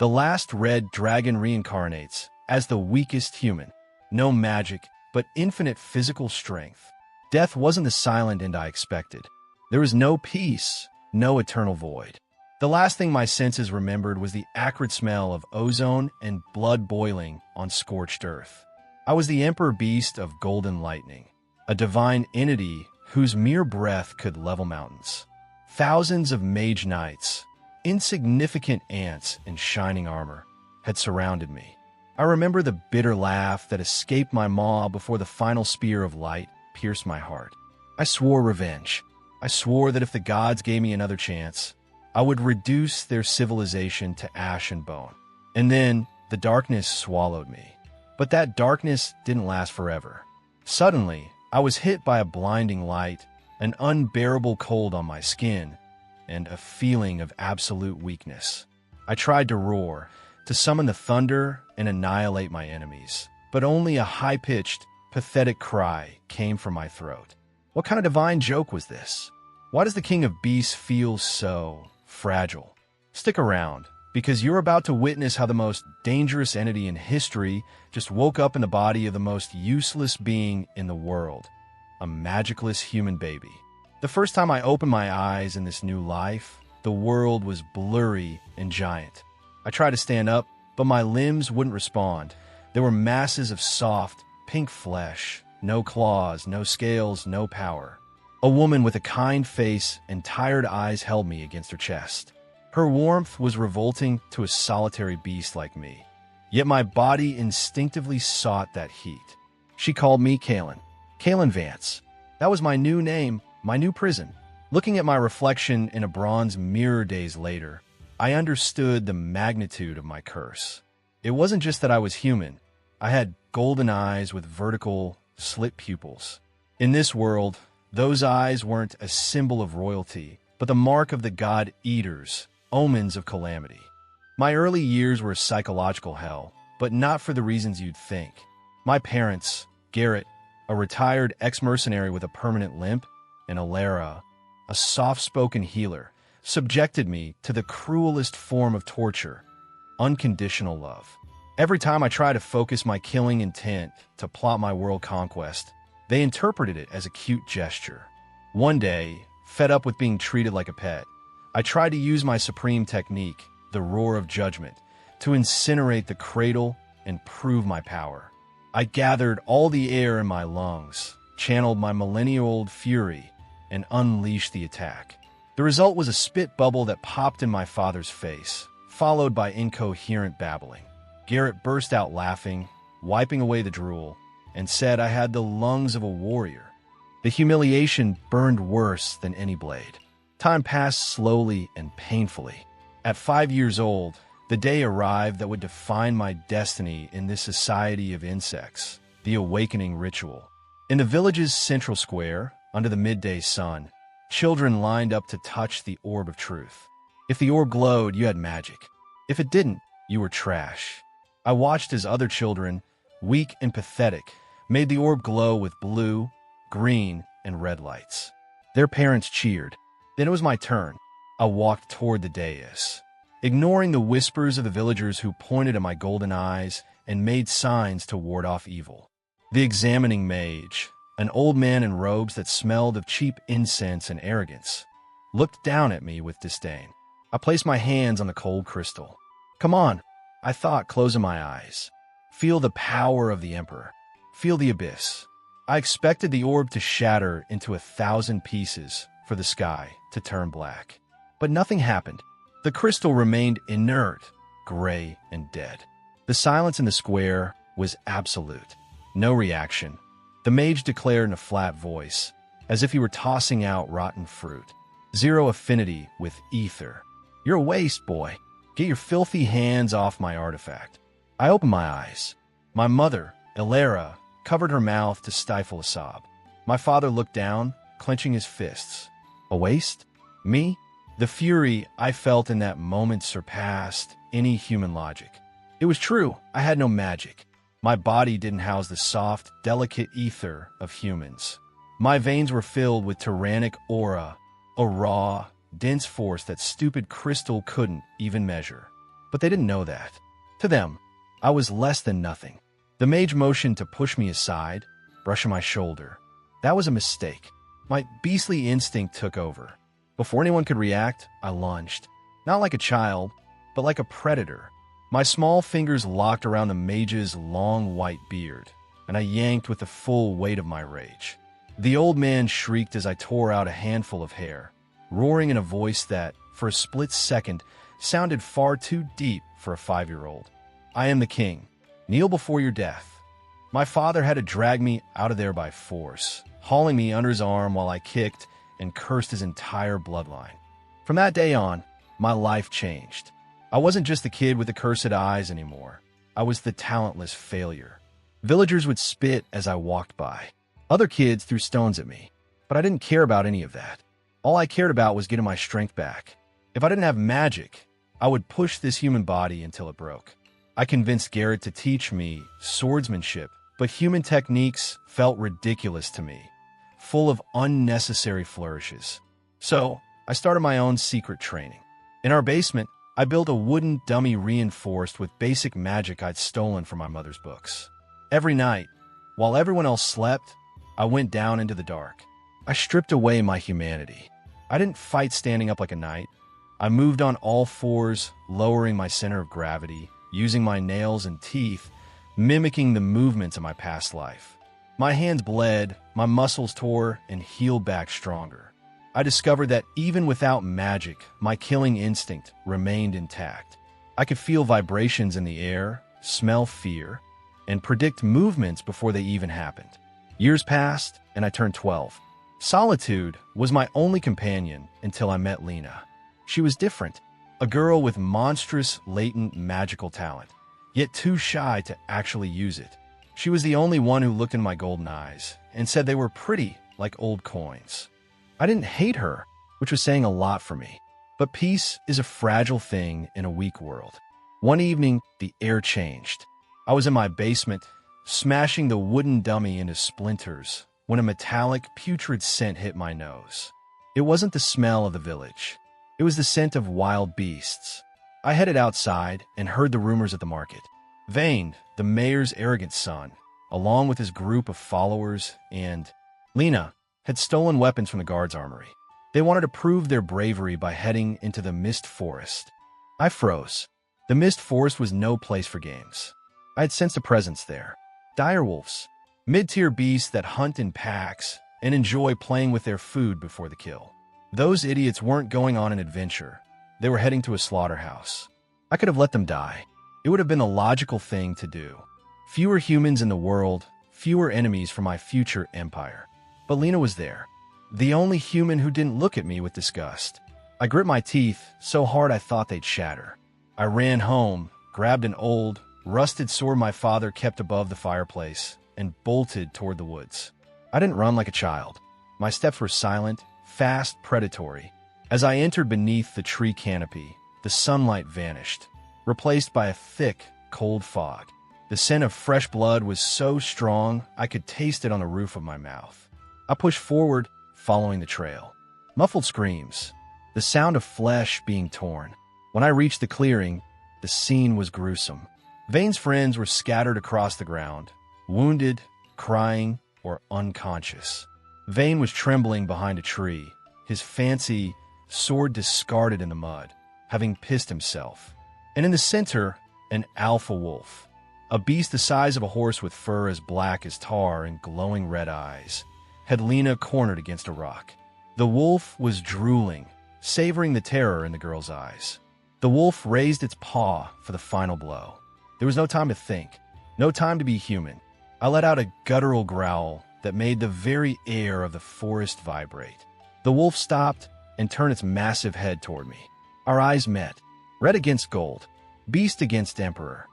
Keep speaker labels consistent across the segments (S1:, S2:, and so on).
S1: The last red dragon reincarnates as the weakest human. No magic, but infinite physical strength. Death wasn't the silent end I expected. There was no peace, no eternal void. The last thing my senses remembered was the acrid smell of ozone and blood boiling on scorched earth. I was the emperor beast of golden lightning, a divine entity whose mere breath could level mountains. Thousands of mage-knights, insignificant ants in shining armor, had surrounded me. I remember the bitter laugh that escaped my maw before the final spear of light pierced my heart. I swore revenge. I swore that if the gods gave me another chance, I would reduce their civilization to ash and bone. And then the darkness swallowed me. But that darkness didn't last forever. Suddenly, I was hit by a blinding light, an unbearable cold on my skin, and a feeling of absolute weakness. I tried to roar, to summon the thunder and annihilate my enemies, but only a high-pitched, pathetic cry came from my throat. What kind of divine joke was this? Why does the King of Beasts feel so fragile? Stick around, because you're about to witness how the most dangerous entity in history just woke up in the body of the most useless being in the world, a magicless human baby. The first time I opened my eyes in this new life, the world was blurry and giant. I tried to stand up, but my limbs wouldn't respond. There were masses of soft, pink flesh, no claws, no scales, no power. A woman with a kind face and tired eyes held me against her chest. Her warmth was revolting to a solitary beast like me. Yet my body instinctively sought that heat. She called me Kaelen Vance. That was my new name, my new prison. Looking at my reflection in a bronze mirror days later, I understood the magnitude of my curse. It wasn't just that I was human. I had golden eyes with vertical, slit pupils. In this world, those eyes weren't a symbol of royalty, but the mark of the god-eaters, omens of calamity. My early years were a psychological hell, but not for the reasons you'd think. My parents, Garrett, a retired ex-mercenary with a permanent limp, and Alara, a soft-spoken healer, subjected me to the cruelest form of torture, unconditional love. Every time I tried to focus my killing intent to plot my world conquest, they interpreted it as a cute gesture. One day, fed up with being treated like a pet, I tried to use my supreme technique, the roar of judgment, to incinerate the cradle and prove my power. I gathered all the air in my lungs, channeled my millennia-old fury, and unleashed the attack. The result was a spit bubble that popped in my father's face, followed by incoherent babbling. Garrett burst out laughing, wiping away the drool, and said I had the lungs of a warrior. The humiliation burned worse than any blade. Time passed slowly and painfully. At 5 years old, the day arrived that would define my destiny in this society of insects, the awakening ritual. In the village's central square, under the midday sun, children lined up to touch the orb of truth. If the orb glowed, you had magic. If it didn't, you were trash. I watched as other children, weak and pathetic, made the orb glow with blue, green, and red lights. Their parents cheered. Then it was my turn. I walked toward the dais, ignoring the whispers of the villagers who pointed at my golden eyes and made signs to ward off evil. The examining mage, an old man in robes that smelled of cheap incense and arrogance, looked down at me with disdain. I placed my hands on the cold crystal. Come on, I thought, closing my eyes. Feel the power of the Emperor. Feel the abyss. I expected the orb to shatter into 1,000 pieces for the sky to turn black. But nothing happened. The crystal remained inert, gray, and dead. The silence in the square was absolute. No reaction. The mage declared in a flat voice, as if he were tossing out rotten fruit. Zero affinity with ether. You're a waste, boy. Get your filthy hands off my artifact. I opened my eyes. My mother, Alara, covered her mouth to stifle a sob. My father looked down, clenching his fists. A waste? Me? The fury I felt in that moment surpassed any human logic. It was true, I had no magic. My body didn't house the soft, delicate ether of humans. My veins were filled with Tyrannic Aura, a raw, dense force that stupid crystal couldn't even measure. But they didn't know that. To them, I was less than nothing. The mage motioned to push me aside, brushing my shoulder. That was a mistake. My beastly instinct took over. Before anyone could react, I lunged. Not like a child, but like a predator. My small fingers locked around the mage's long white beard, and I yanked with the full weight of my rage. The old man shrieked as I tore out a handful of hair, roaring in a voice that, for a split second, sounded far too deep for a 5-year-old. I am the king. Kneel before your death. My father had to drag me out of there by force, hauling me under his arm while I kicked and cursed his entire bloodline. From that day on, my life changed. I wasn't just the kid with the cursed eyes anymore. I was the talentless failure. Villagers would spit as I walked by. Other kids threw stones at me, but I didn't care about any of that. All I cared about was getting my strength back. If I didn't have magic, I would push this human body until it broke. I convinced Garrett to teach me swordsmanship, but human techniques felt ridiculous to me, full of unnecessary flourishes. So, I started my own secret training. In our basement, I built a wooden dummy reinforced with basic magic I'd stolen from my mother's books. Every night, while everyone else slept, I went down into the dark. I stripped away my humanity. I didn't fight standing up like a knight. I moved on all fours, lowering my center of gravity, using my nails and teeth, mimicking the movements of my past life. My hands bled, my muscles tore, and healed back stronger. I discovered that even without magic, my killing instinct remained intact. I could feel vibrations in the air, smell fear, and predict movements before they even happened. Years passed, and I turned 12. Solitude was my only companion until I met Lena. She was different, a girl with monstrous, latent magical talent, yet too shy to actually use it. She was the only one who looked in my golden eyes and said they were pretty like old coins. I didn't hate her, which was saying a lot for me. But peace is a fragile thing in a weak world. One evening, the air changed. I was in my basement, smashing the wooden dummy into splinters, when a metallic, putrid scent hit my nose. It wasn't the smell of the village. It was the scent of wild beasts. I headed outside and heard the rumors at the market. Vane, the mayor's arrogant son, along with his group of followers, and Lena, had stolen weapons from the guard's armory. They wanted to prove their bravery by heading into the Mist Forest. I froze. The Mist Forest was no place for games. I had sensed a presence there. Direwolves, mid-tier beasts that hunt in packs and enjoy playing with their food before the kill. Those idiots weren't going on an adventure. They were heading to a slaughterhouse. I could have let them die. It would have been the logical thing to do. Fewer humans in the world, fewer enemies for my future empire. But Lena was there, the only human who didn't look at me with disgust. I grit my teeth so hard I thought they'd shatter. I ran home, grabbed an old, rusted sword my father kept above the fireplace, and bolted toward the woods. I didn't run like a child. My steps were silent, fast, predatory. As I entered beneath the tree canopy, the sunlight vanished, replaced by a thick, cold fog. The scent of fresh blood was so strong I could taste it on the roof of my mouth. I pushed forward, following the trail. Muffled screams, the sound of flesh being torn. When I reached the clearing, the scene was gruesome. Vane's friends were scattered across the ground, wounded, crying, or unconscious. Vane was trembling behind a tree, his fancy sword discarded in the mud, having pissed himself. And in the center, an alpha wolf, a beast the size of a horse with fur as black as tar and glowing red eyes, had Lena cornered against a rock. The wolf was drooling, savoring the terror in the girl's eyes. The wolf raised its paw for the final blow. There was no time to think, no time to be human. I let out a guttural growl that made the very air of the forest vibrate. The wolf stopped and turned its massive head toward me. Our eyes met, red against gold, beast against emperor.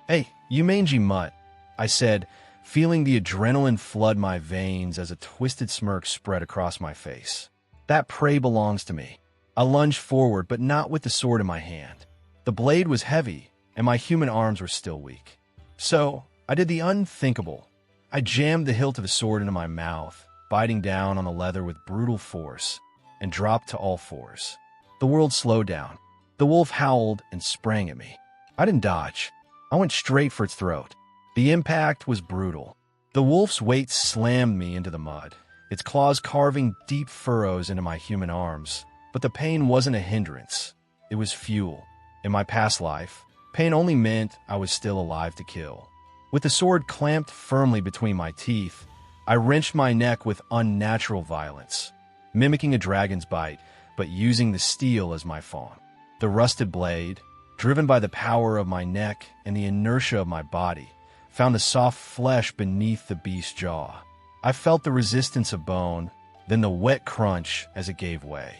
S1: "Hey, you mangy mutt," I said, feeling the adrenaline flood my veins as a twisted smirk spread across my face. "That prey belongs to me." I lunged forward, but not with the sword in my hand. The blade was heavy, and my human arms were still weak. So, I did the unthinkable. I jammed the hilt of the sword into my mouth, biting down on the leather with brutal force, and dropped to all fours. The world slowed down. The wolf howled and sprang at me. I didn't dodge. I went straight for its throat. The impact was brutal. The wolf's weight slammed me into the mud, its claws carving deep furrows into my human arms. But the pain wasn't a hindrance. It was fuel. In my past life, pain only meant I was still alive to kill. With the sword clamped firmly between my teeth, I wrenched my neck with unnatural violence, mimicking a dragon's bite, but using the steel as my fawn. The rusted blade, driven by the power of my neck and the inertia of my body, found the soft flesh beneath the beast's jaw. I felt the resistance of bone, then the wet crunch as it gave way.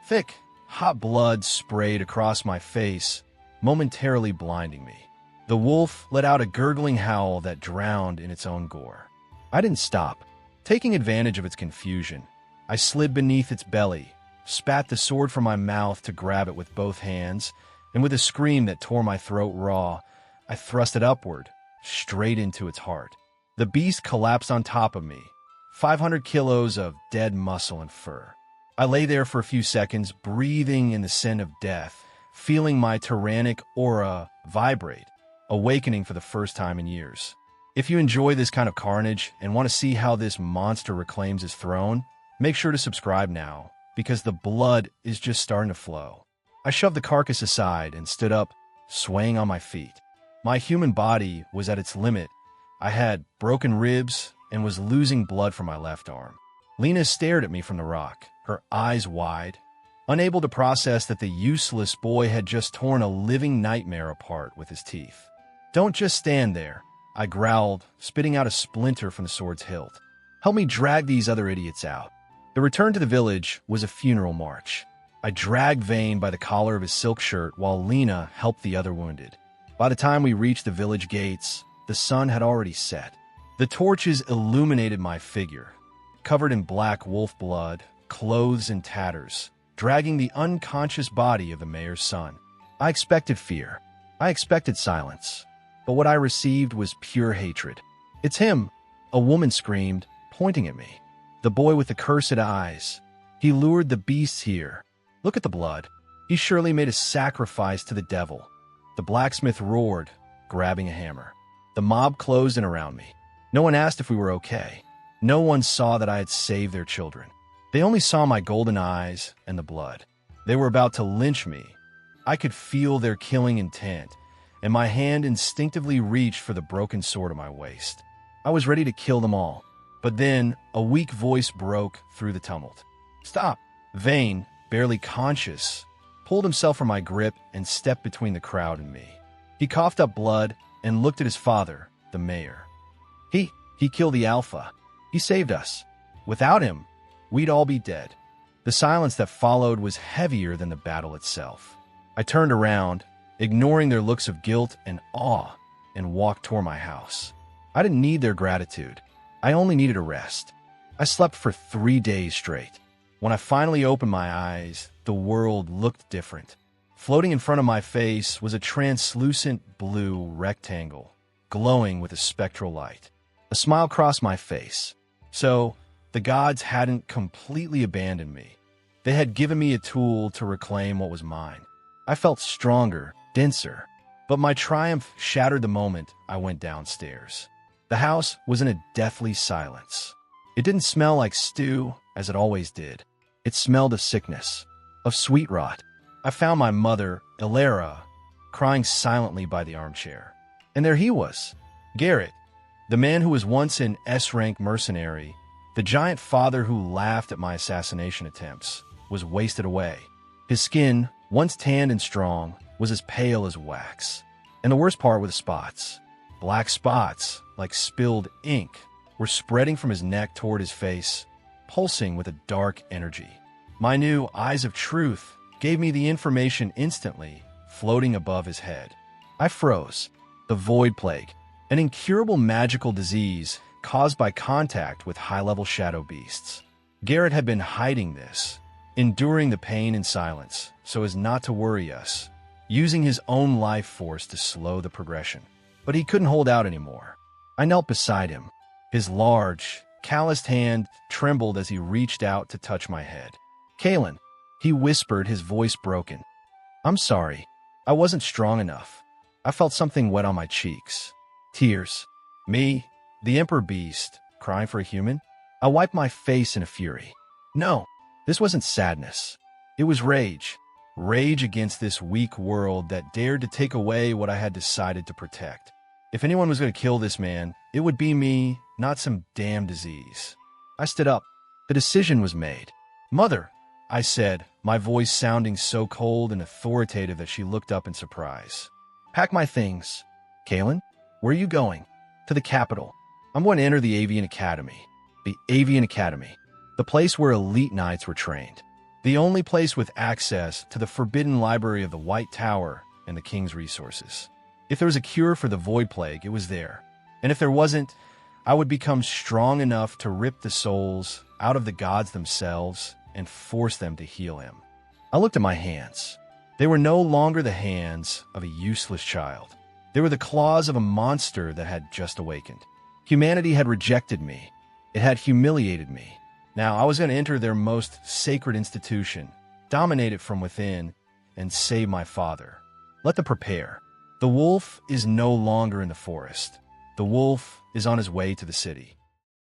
S1: Thick, hot blood sprayed across my face, momentarily blinding me. The wolf let out a gurgling howl that drowned in its own gore. I didn't stop. Taking advantage of its confusion, I slid beneath its belly, spat the sword from my mouth to grab it with both hands, and with a scream that tore my throat raw, I thrust it upward, straight into its heart. The beast collapsed on top of me, 500 kilos of dead muscle and fur. I lay there for a few seconds, breathing in the scent of death, feeling my Tyrannic Aura vibrate, awakening for the first time in years. If you enjoy this kind of carnage and want to see how this monster reclaims his throne, make sure to subscribe now, because the blood is just starting to flow. I shoved the carcass aside and stood up, swaying on my feet. My human body was at its limit. I had broken ribs and was losing blood from my left arm. Lena stared at me from the rock, her eyes wide, unable to process that the useless boy had just torn a living nightmare apart with his teeth. "Don't just stand there," I growled, spitting out a splinter from the sword's hilt. "Help me drag these other idiots out." The return to the village was a funeral march. I dragged Vane by the collar of his silk shirt while Lena helped the other wounded. By the time we reached the village gates, the sun had already set. The torches illuminated my figure, covered in black wolf blood, clothes in tatters, dragging the unconscious body of the mayor's son. I expected fear. I expected silence. But what I received was pure hatred. "It's him!" a woman screamed, pointing at me. "The boy with the cursed eyes. He lured the beasts here. Look at the blood. He surely made a sacrifice to the devil." The blacksmith roared, grabbing a hammer. The mob closed in around me. No one asked if we were okay. No one saw that I had saved their children. They only saw my golden eyes and the blood. They were about to lynch me. I could feel their killing intent, and my hand instinctively reached for the broken sword at my waist. I was ready to kill them all. But then a weak voice broke through the tumult. "Stop!" Vane, barely conscious, pulled himself from my grip and stepped between the crowd and me. He coughed up blood and looked at his father, the mayor. He killed the Alpha. He saved us. Without him, we'd all be dead." The silence that followed was heavier than the battle itself. I turned around, ignoring their looks of guilt and awe, and walked toward my house. I didn't need their gratitude. I only needed a rest. I slept for 3 days straight. When I finally opened my eyes, the world looked different. Floating in front of my face was a translucent blue rectangle, glowing with a spectral light. A smile crossed my face. So, the gods hadn't completely abandoned me. They had given me a tool to reclaim what was mine. I felt stronger, denser, but my triumph shattered the moment I went downstairs. The house was in a deathly silence. It didn't smell like stew, as it always did. It smelled of sickness, of sweet rot. I found my mother, Ilera, crying silently by the armchair. And there he was, Garrett, the man who was once an S-rank mercenary, the giant father who laughed at my assassination attempts, was wasted away. His skin, once tanned and strong, was as pale as wax. And the worst part were the spots. Black spots, like spilled ink, were spreading from his neck toward his face, pulsing with a dark energy. My new eyes of truth gave me the information instantly, floating above his head. I froze. The void plague, an incurable magical disease caused by contact with high-level shadow beasts. Garrett had been hiding this, enduring the pain in silence so as not to worry us, using his own life force to slow the progression. But he couldn't hold out anymore. I knelt beside him. His large, calloused hand trembled as he reached out to touch my head. "Kaelen," he whispered, his voice broken. "I'm sorry. I wasn't strong enough. I felt something wet on my cheeks. Tears. Me, the Emperor Beast, crying for a human? I wiped my face in a fury. No, this wasn't sadness. It was rage. Rage against this weak world that dared to take away what I had decided to protect. If anyone was going to kill this man, it would be me, not some damn disease. I stood up. The decision was made. Mother, I said, my voice sounding so cold and authoritative that she looked up in surprise. Pack my things. Kaelen, where are you going? To the capital. I'm going to enter the Avian Academy. The Avian Academy. The place where elite knights were trained. The only place with access to the forbidden library of the White Tower and the king's resources. If there was a cure for the Void Plague, it was there. And if there wasn't, I would become strong enough to rip the souls out of the gods themselves and force them to heal him. I looked at my hands. They were no longer the hands of a useless child. They were the claws of a monster that had just awakened. Humanity had rejected me. It had humiliated me. Now I was going to enter their most sacred institution, dominate it from within, and save my father. Let them prepare. The wolf is no longer in the forest. The wolf is on his way to the city.